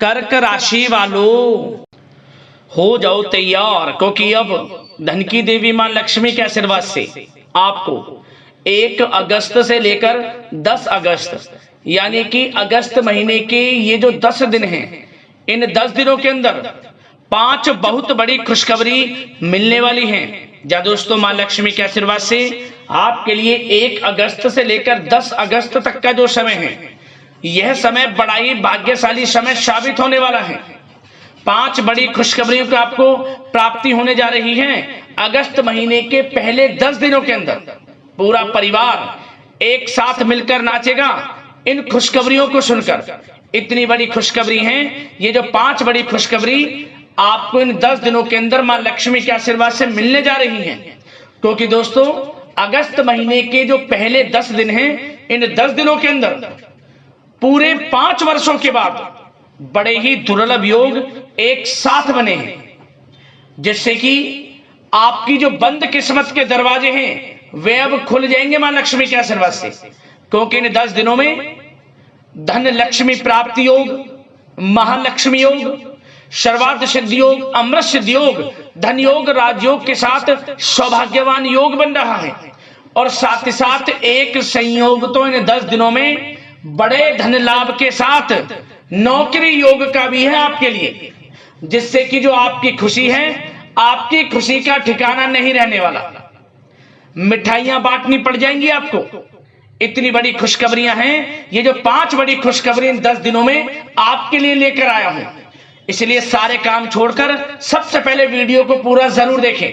कर्क राशि वालों हो जाओ तैयार, क्योंकि अब धन की देवी मां लक्ष्मी के आशीर्वाद से आपको 1 अगस्त से लेकर 10 अगस्त यानी कि अगस्त महीने के ये जो 10 दिन हैं, इन 10 दिनों के अंदर 5 बहुत बड़ी खुशखबरी मिलने वाली हैं। जा दोस्तों, मां लक्ष्मी के आशीर्वाद से आपके लिए 1 अगस्त से लेकर 10 अगस्त तक का जो समय है, यह समय बड़ा ही भाग्यशाली समय साबित होने वाला है। 5 बड़ी खुशखबरियों की आपको प्राप्ति होने जा रही है। अगस्त महीने के पहले 10 दिनों के अंदर पूरा परिवार एक साथ मिलकर नाचेगा इन खुशखबरियों को सुनकर। इतनी बड़ी खुशखबरी है ये, जो 5 बड़ी खुशखबरी आपको इन 10 दिनों के अंदर मां लक्ष्मी के आशीर्वाद से मिलने जा रही हैं। क्योंकि दोस्तों, अगस्त महीने के जो पहले 10 दिन हैं, इन 10 दिनों के अंदर पूरे 5 वर्षों के बाद बड़े ही दुर्लभ योग एक साथ बने हैं, जिससे कि आपकी जो बंद किस्मत के दरवाजे हैं वे अब खुल जाएंगे मां लक्ष्मी के आशीर्वाद से। क्योंकि इन 10 दिनों में धन लक्ष्मी प्राप्ति योग, महालक्ष्मी योग, सर्वार्थ सिद्धि योग, अमृत सिद्धि योग, धन योग, राजयोग के साथ सौभाग्यवान योग बन रहा है। और साथ ही साथ एक संयोग तो इन 10 दिनों में बड़े धन लाभ के साथ नौकरी योग का भी है आपके लिए, जिससे कि जो आपकी खुशी है, आपकी खुशी का ठिकाना नहीं रहने वाला। मिठाइयां बांटनी पड़ जाएंगी आपको। इतनी बड़ी खुशखबरियां हैं। ये जो 5 बड़ी खुशखबरी इन 10 दिनों में आपके लिए लेकर आया हूं, इसलिए सारे काम छोड़कर सबसे पहले वीडियो को पूरा जरूर देखें।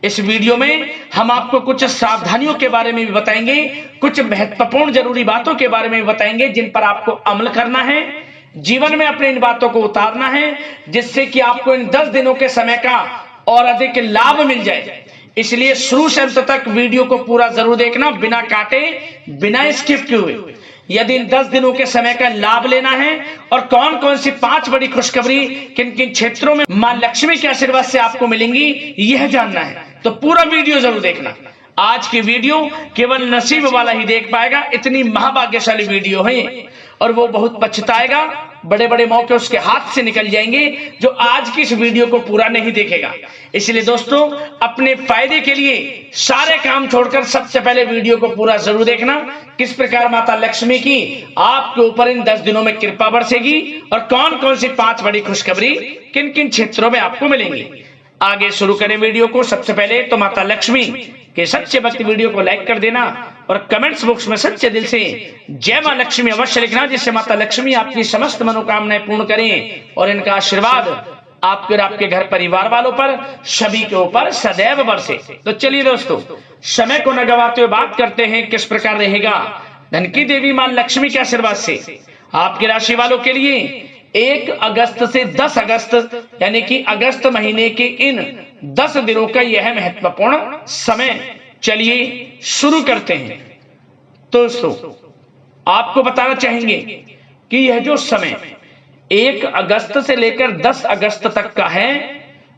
इस वीडियो में हम आपको कुछ सावधानियों के बारे में भी बताएंगे, कुछ महत्वपूर्ण जरूरी बातों के बारे में भी बताएंगे, जिन पर आपको अमल करना है, जीवन में अपने इन बातों को उतारना है, जिससे कि आपको इन 10 दिनों के समय का और अधिक लाभ मिल जाए। इसलिए शुरू से अंत तक वीडियो को पूरा जरूर देखना, बिना काटे, बिना स्किप किए हुए। यदि इन 10 दिनों के समय का लाभ लेना है और कौन कौन सी 5 बड़ी खुशखबरी किन किन क्षेत्रों में मां लक्ष्मी के आशीर्वाद से आपको मिलेंगी, यह जानना है, तो पूरा वीडियो जरूर देखना। आज की वीडियो केवल नसीब वाला ही देख पाएगा, इतनी महाभाग्यशाली वीडियो है और वो बहुत पछताएगा। बड़े बड़े मौके उसके हाथ से निकल जाएंगे जो आज की इस वीडियो को पूरा नहीं देखेगा। इसलिए दोस्तों, अपने फायदे के लिए सारे काम छोड़कर सबसे पहले वीडियो को पूरा जरूर देखना। किस प्रकार माता लक्ष्मी की आपके ऊपर इन 10 दिनों में कृपा बरसेगी और कौन कौन सी 5 बड़ी खुशखबरी किन किन क्षेत्रों में आपको मिलेंगी। आगे शुरू करें वीडियो को। सबसे पहले तो माता लक्ष्मी के सच्चे भक्त वीडियो को लाइक कर देना और कमेंट्स बॉक्स में सच्चे दिल से जय मां लक्ष्मी अवश्य लिखना, जिससे माता लक्ष्मी आपकी समस्त मनोकामनाएं पूर्ण करें और इनका आशीर्वाद आपके और आपके घर परिवार वालों पर, सभी के ऊपर सदैव बरसे। तो चलिए दोस्तों, समय को न गवाते हुए बात करते हैं किस प्रकार रहेगा धन की देवी मां लक्ष्मी के आशीर्वाद से आपकी राशि वालों के लिए 1 अगस्त से 10 अगस्त यानी कि अगस्त महीने के इन 10 दिनों का यह महत्वपूर्ण समय। चलिए शुरू करते हैं। दोस्तों, आपको बताना चाहेंगे कि यह जो समय 1 अगस्त से लेकर 10 अगस्त तक का है,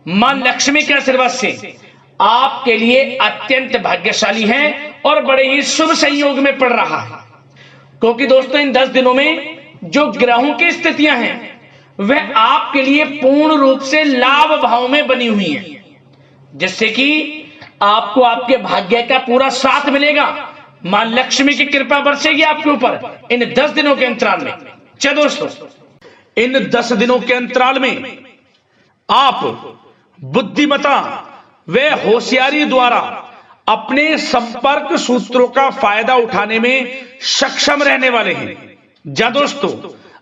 मां लक्ष्मी के आशीर्वाद से आपके लिए अत्यंत भाग्यशाली है और बड़े ही शुभ संयोग में पड़ रहा है। क्योंकि दोस्तों, इन 10 दिनों में जो ग्रहों की स्थितियां हैं वह आपके लिए पूर्ण रूप से लाभ भाव में बनी हुई हैं, जिससे कि आपको आपके भाग्य का पूरा साथ मिलेगा। मां लक्ष्मी की कृपा बरसेगी आपके ऊपर इन 10 दिनों के अंतराल में। चलो दोस्तों, इन 10 दिनों के अंतराल में आप बुद्धिमता व होशियारी द्वारा अपने संपर्क सूत्रों का फायदा उठाने में सक्षम रहने वाले हैं। जा दोस्तों,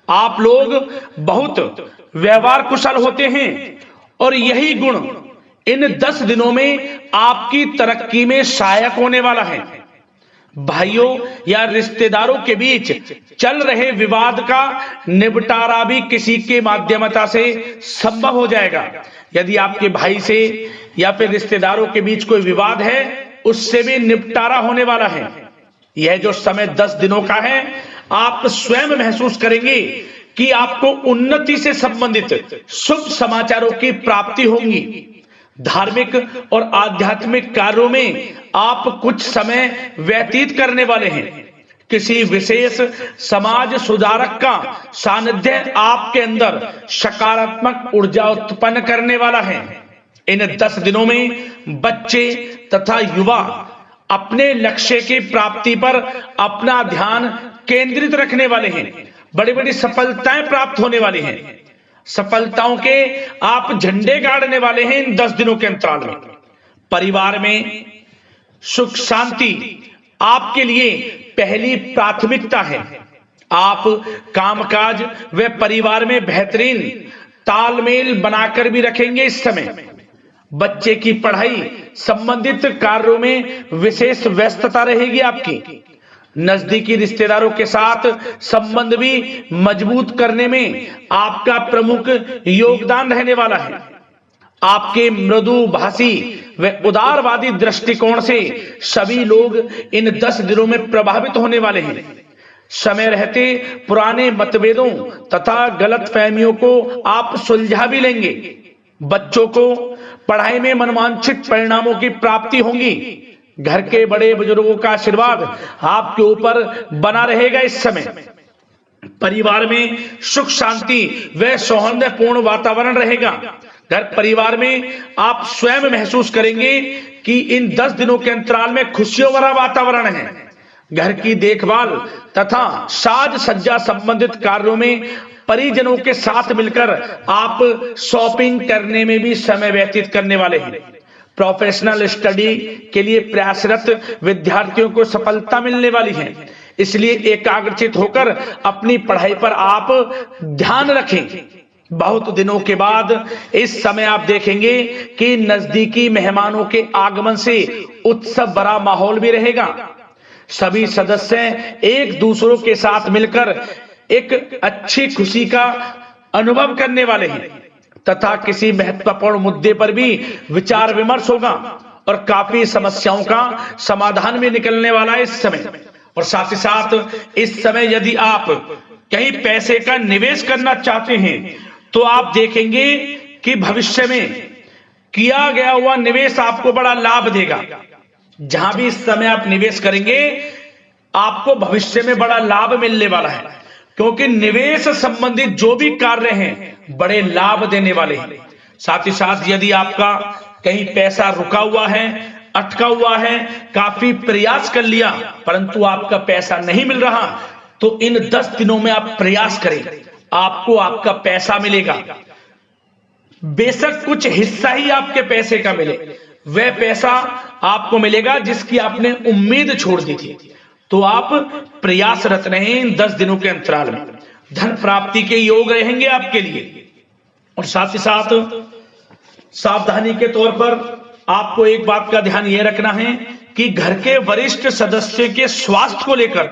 आप लोग बहुत व्यवहार कुशल होते हैं और यही गुण इन 10 दिनों में आपकी तरक्की में सहायक होने वाला है। भाइयों या रिश्तेदारों के बीच चल रहे विवाद का निपटारा भी किसी के माध्यमता से संभव हो जाएगा। यदि आपके भाई से या फिर रिश्तेदारों के बीच कोई विवाद है, उससे भी निपटारा होने वाला है। यह जो समय 10 दिनों का है, आप स्वयं महसूस करेंगे कि आपको उन्नति से संबंधित शुभ समाचारों की प्राप्ति होगी। धार्मिक और आध्यात्मिक कार्यों में आप कुछ समय व्यतीत करने वाले हैं। किसी विशेष समाज सुधारक का सानिध्य आपके अंदर सकारात्मक ऊर्जा उत्पन्न करने वाला है। इन 10 दिनों में बच्चे तथा युवा अपने लक्ष्य की प्राप्ति पर अपना ध्यान केंद्रित रखने वाले हैं। बड़ी बड़ी सफलताएं प्राप्त होने वाली हैं। सफलताओं के आप झंडे गाड़ने वाले हैं इन 10 दिनों के अंतराल में। परिवार में सुख शांति आपके लिए पहली प्राथमिकता है। आप कामकाज व परिवार में बेहतरीन तालमेल बनाकर भी रखेंगे। इस समय बच्चे की पढ़ाई संबंधित कार्यों में विशेष व्यस्तता रहेगी आपकी। नजदीकी रिश्तेदारों के साथ संबंध भी मजबूत करने में आपका प्रमुख योगदान रहने वाला है। आपके मृदुभाषी व उदारवादी दृष्टिकोण से सभी लोग इन 10 दिनों में प्रभावित होने वाले हैं। समय रहते पुराने मतभेदों तथा गलतफहमियों को आप सुलझा भी लेंगे। बच्चों को पढ़ाई में मनवांछित परिणामों की प्राप्ति होगी। घर के बड़े बुजुर्गों का आशीर्वाद आपके ऊपर बना रहेगा। इस समय परिवार में सुख शांति व सौहार्दपूर्ण वातावरण रहेगा। घर परिवार में आप स्वयं महसूस करेंगे कि इन 10 दिनों के अंतराल में खुशियों भरा वातावरण है। घर की देखभाल तथा साज सज्जा संबंधित कार्यों में परिजनों के साथ मिलकर आप शॉपिंग करने में भी समय व्यतीत करने वाले हैं। प्रोफेशनल स्टडी के लिए प्रयासरत विद्यार्थियों को सफलता मिलने वाली है। इसलिए एकाग्रचित होकर अपनी पढ़ाई पर आप ध्यान रखें। बहुत दिनों के बाद इस समय आप देखेंगे कि नजदीकी मेहमानों के आगमन से उत्सव भरा माहौल भी रहेगा। सभी सदस्य एक दूसरों के साथ मिलकर एक अच्छी खुशी का अनुभव करने वाले हैं तथा किसी महत्वपूर्ण मुद्दे पर भी विचार विमर्श होगा और काफी समस्याओं का समाधान भी निकलने वाला है इस समय। और साथ ही साथ इस समय यदि आप कहीं पैसे का निवेश करना चाहते हैं तो आप देखेंगे कि भविष्य में किया गया हुआ निवेश आपको बड़ा लाभ देगा। जहां भी इस समय आप निवेश करेंगे आपको भविष्य में बड़ा लाभ मिलने वाला है, क्योंकि निवेश संबंधित जो भी कार्य हैं बड़े लाभ देने वाले हैं। साथ ही साथ यदि आपका कहीं पैसा रुका हुआ है, अटका हुआ है, काफी प्रयास कर लिया परंतु आपका पैसा नहीं मिल रहा, तो इन 10 दिनों में आप प्रयास करें, आपको आपका पैसा मिलेगा। बेशक कुछ हिस्सा ही आपके पैसे का मिले, वह पैसा आपको मिलेगा जिसकी आपने उम्मीद छोड़ दी थी। तो आप प्रयासरत रहें। इन 10 दिनों के अंतराल में धन प्राप्ति के योग रहेंगे आपके लिए। और साथ ही साथ सावधानी के तौर पर आपको एक बात का ध्यान यह रखना है कि घर के वरिष्ठ सदस्य के स्वास्थ्य को लेकर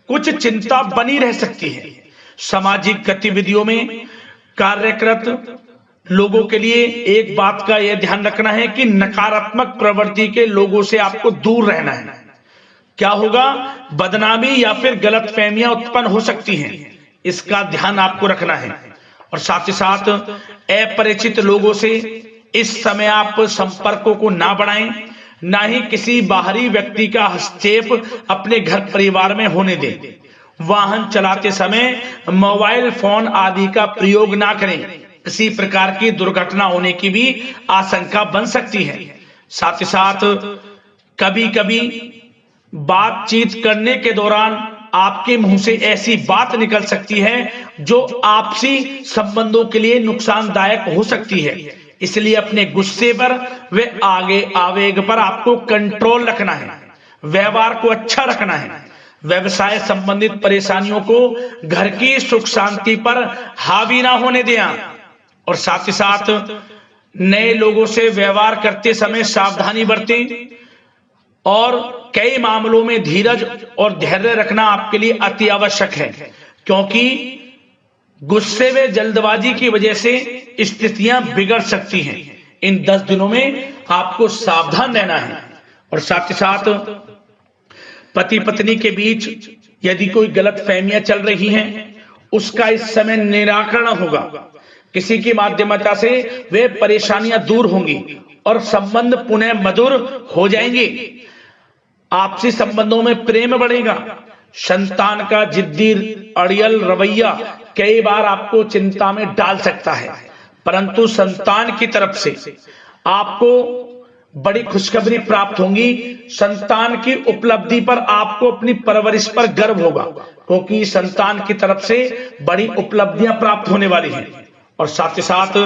कुछ चिंता बनी रह सकती है। सामाजिक गतिविधियों में कार्यरत लोगों के लिए एक बात का यह ध्यान रखना है कि नकारात्मक प्रवृत्ति के लोगों से आपको दूर रहना है। क्या होगा, बदनामी या फिर गलतफहमियां उत्पन्न हो सकती हैं, इसका ध्यान आपको रखना है। और साथ ही साथ अपरिचित लोगों से इस समय आप संपर्कों को ना बढ़ाएं, ना ही किसी बाहरी व्यक्ति का हस्तक्षेप अपने घर परिवार में होने दें। वाहन चलाते समय मोबाइल फोन आदि का प्रयोग ना करें, किसी प्रकार की दुर्घटना होने की भी आशंका बन सकती है। साथ ही साथ कभी कभी बातचीत करने के दौरान आपके मुंह से ऐसी बात निकल सकती है जो आपसी संबंधों के लिए नुकसानदायक हो सकती है। इसलिए अपने गुस्से पर व आगे आवेग पर आपको कंट्रोल रखना है, व्यवहार को अच्छा रखना है। व्यवसाय संबंधित परेशानियों को घर की सुख शांति पर हावी ना होने दें। और साथ ही साथ नए लोगों से व्यवहार करते समय सावधानी बरतें और कई मामलों में धीरज और धैर्य रखना आपके लिए अति आवश्यक है, क्योंकि गुस्से व जल्दबाजी की वजह से स्थितियां बिगड़ सकती हैं। इन 10 दिनों में आपको सावधान रहना है। और साथ ही साथ पति पत्नी के बीच यदि कोई गलतफहमियां चल रही हैं उसका इस समय निराकरण होगा। किसी की माध्यमता से वे परेशानियां दूर होंगी और संबंध पुनः मधुर हो जाएंगे। आपसी संबंधों में प्रेम बढ़ेगा, संतान का जिद्दी अड़ियल रवैया कई बार आपको चिंता में डाल सकता है, परंतु संतान की तरफ से आपको बड़ी खुशखबरी प्राप्त होगी। संतान की उपलब्धि पर आपको अपनी परवरिश पर गर्व होगा, क्योंकि संतान की तरफ से बड़ी उपलब्धियां प्राप्त होने वाली हैं। और साथ ही साथ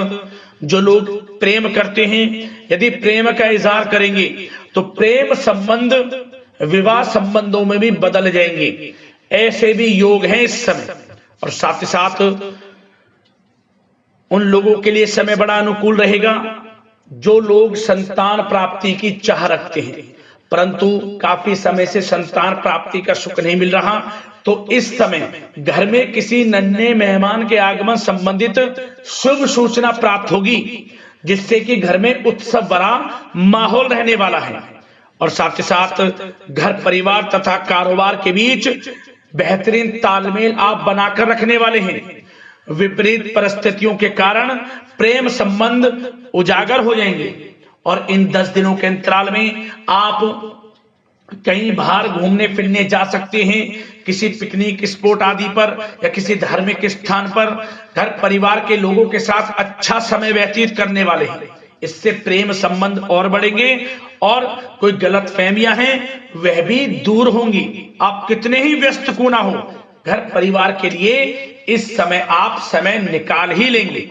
जो लोग प्रेम करते हैं, यदि प्रेम का इजहार करेंगे तो प्रेम संबंध विवाह संबंधों में भी बदल जाएंगे, ऐसे भी योग हैं इस समय। और साथ ही साथ उन लोगों के लिए समय बड़ा अनुकूल रहेगा जो लोग संतान प्राप्ति की चाह रखते हैं, परंतु काफी समय से संतान प्राप्ति का सुख नहीं मिल रहा, तो इस समय घर में किसी नन्हे मेहमान के आगमन संबंधित शुभ सूचना प्राप्त होगी, जिससे कि घर में उत्सव भरा माहौल रहने वाला है। और साथ ही साथ घर परिवार तथा कारोबार के बीच बेहतरीन तालमेल आप बनाकर रखने वाले हैं। विपरीत परिस्थितियों के कारण प्रेम संबंध उजागर हो जाएंगे, और इन 10 दिनों के अंतराल में आप कहीं बाहर घूमने फिरने जा सकते हैं, किसी पिकनिक स्पॉट आदि पर या किसी धार्मिक स्थान पर घर परिवार के लोगों के साथ अच्छा समय व्यतीत करने वाले हैं। इससे प्रेम संबंध और बढ़ेंगे और कोई गलत फहमियां हैं वह भी दूर होंगी। आप कितने ही व्यस्त क्यों ना हो, घर परिवार के लिए इस समय आप समय निकाल ही लेंगे।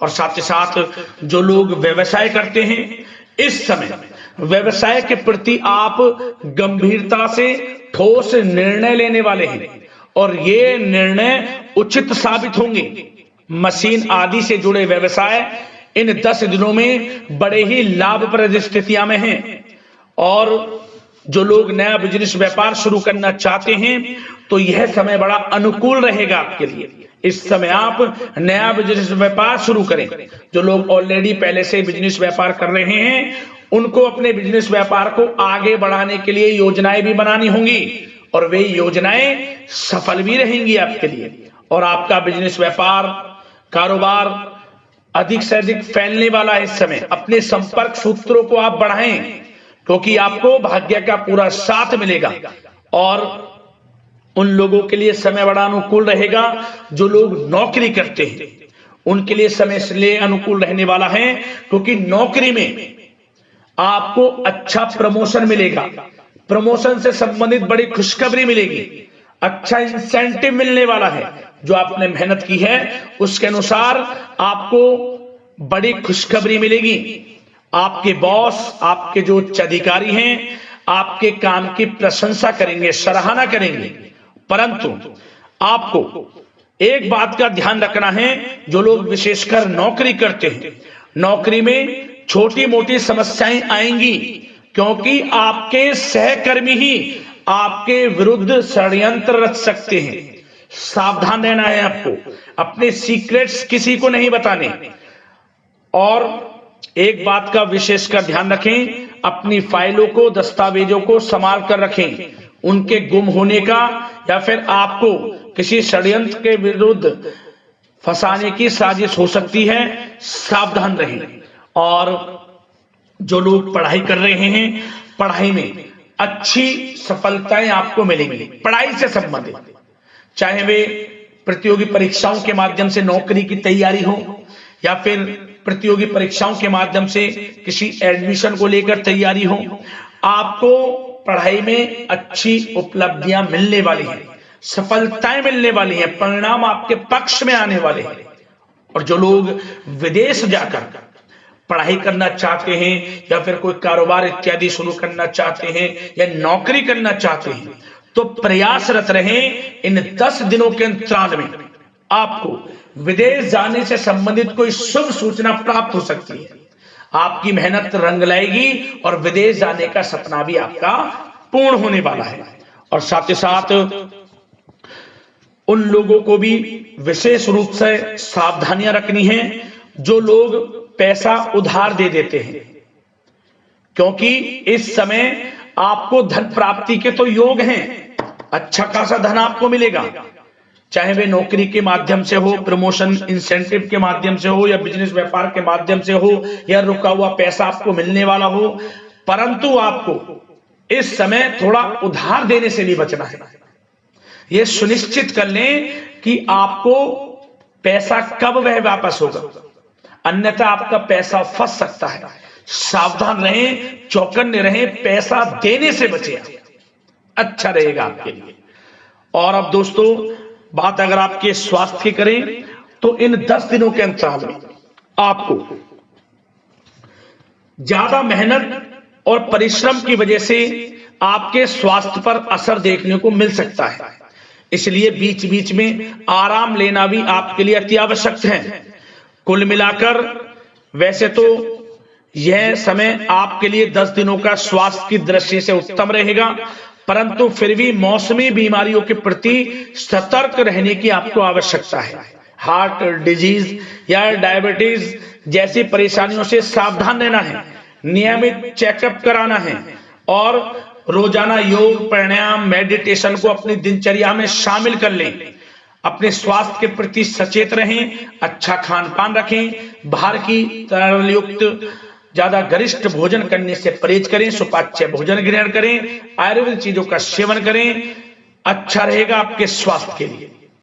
और साथ ही साथ जो लोग व्यवसाय करते हैं, इस समय व्यवसाय के प्रति आप गंभीरता से ठोस निर्णय लेने वाले हैं, और ये निर्णय उचित साबित होंगे। मशीन आदि से जुड़े व्यवसाय इन 10 दिनों में बड़े ही लाभप्रद स्थितियां में हैं। और जो लोग नया बिजनेस व्यापार शुरू करना चाहते हैं, तो यह समय बड़ा अनुकूल रहेगा आपके लिए। इस समय आप नया बिजनेस व्यापार शुरू करें। जो लोग ऑलरेडी पहले से बिजनेस व्यापार कर रहे हैं, उनको अपने बिजनेस व्यापार को आगे बढ़ाने के लिए योजनाएं भी बनानी होंगी, और वे योजनाएं सफल भी रहेंगी आपके लिए। और आपका बिजनेस व्यापार कारोबार अधिक से अधिक फैलने वाला है। इस समय अपने संपर्क सूत्रों को आप बढ़ाएं, क्योंकि आपको भाग्य का पूरा साथ मिलेगा। और उन लोगों के लिए समय बड़ा अनुकूल रहेगा जो लोग नौकरी करते हैं, उनके लिए समय इसलिए अनुकूल रहने वाला है क्योंकि नौकरी में आपको अच्छा प्रमोशन मिलेगा, प्रमोशन से संबंधित बड़ी खुशखबरी मिलेगी, अच्छा इंसेंटिव मिलने वाला है। जो आपने मेहनत की है उसके अनुसार आपको बड़ी खुशखबरी मिलेगी। आपके बॉस, आपके जो उच्च अधिकारी हैं, आपके काम की प्रशंसा करेंगे, सराहना करेंगे। परंतु आपको एक बात का ध्यान रखना है, जो लोग विशेषकर नौकरी करते हैं, नौकरी में छोटी मोटी समस्याएं आएंगी, क्योंकि आपके सहकर्मी ही आपके विरुद्ध षड्यंत्र रच सकते हैं। सावधान रहना है आपको, अपने सीक्रेट्स किसी को नहीं बताने। और एक बात का विशेषकर ध्यान रखें, अपनी फाइलों को, दस्तावेजों को संभाल कर रखें। उनके गुम होने का या फिर आपको किसी षड्यंत्र के विरुद्ध फंसाने की साजिश हो सकती है, सावधान रहें। और जो लोग पढ़ाई कर रहे हैं, पढ़ाई में अच्छी सफलताएं आपको मिलेंगी। पढ़ाई से संबंधित, चाहे वे प्रतियोगी परीक्षाओं के माध्यम से नौकरी की तैयारी हो या फिर प्रतियोगी परीक्षाओं के माध्यम से किसी एडमिशन को लेकर तैयारी हो, आपको पढ़ाई में अच्छी उपलब्धियां मिलने वाली हैं, सफलताएं मिलने वाली हैं, परिणाम आपके पक्ष में आने वाले हैं। और जो लोग विदेश जाकर पढ़ाई करना चाहते हैं या फिर कोई कारोबार इत्यादि शुरू करना चाहते हैं या नौकरी करना चाहते हैं, तो प्रयासरत रहें। इन 10 दिनों के अंतराल में आपको विदेश जाने से संबंधित कोई शुभ सूचना प्राप्त हो सकती है। आपकी मेहनत रंग लाएगी और विदेश जाने का सपना भी आपका पूर्ण होने वाला है। और साथ ही साथ उन लोगों को भी विशेष रूप से सावधानियां रखनी है जो लोग पैसा उधार दे देते हैं, क्योंकि इस समय आपको धन प्राप्ति के तो योग हैं, अच्छा खासा धन आपको मिलेगा, चाहे वे नौकरी के माध्यम से हो, प्रमोशन इंसेंटिव के माध्यम से हो, या बिजनेस व्यापार के माध्यम से हो, या रुका हुआ पैसा आपको मिलने वाला हो। परंतु आपको इस समय थोड़ा उधार देने से भी बचना है। ये सुनिश्चित कर लें कि आपको पैसा कब वह वापस होगा, अन्यथा आपका पैसा फंस सकता है। सावधान रहें, चौकन्ने रहें, पैसा देने से बचे, अच्छा रहेगा आपके लिए। और अब दोस्तों बात अगर आपके स्वास्थ्य की करें तो इन 10 दिनों के अंतराल में आपको ज्यादा मेहनत और परिश्रम की वजह से आपके स्वास्थ्य पर असर देखने को मिल सकता है, इसलिए बीच बीच में आराम लेना भी आपके लिए अति आवश्यक है। कुल मिलाकर वैसे तो यह समय आपके लिए 10 दिनों का स्वास्थ्य की दृष्टि से उत्तम रहेगा, परंतु फिर भी मौसमी बीमारियों के प्रति सतर्क रहने की आपको आवश्यकता है। हार्ट डिजीज या डायबिटीज जैसी परेशानियों से सावधान रहना है, नियमित चेकअप कराना है और रोजाना योग प्राणायाम मेडिटेशन को अपनी दिनचर्या में शामिल कर लें। अपने स्वास्थ्य के प्रति सचेत रहें, अच्छा खान पान रखें, बाहर की तरल युक्त ज्यादा गरिष्ठ भोजन करने से परहेज करें, सुपाच्य भोजन ग्रहण करें, आयुर्वेदिक चीजों का सेवन करें, अच्छा रहेगा आपके स्वास्थ्य के लिए।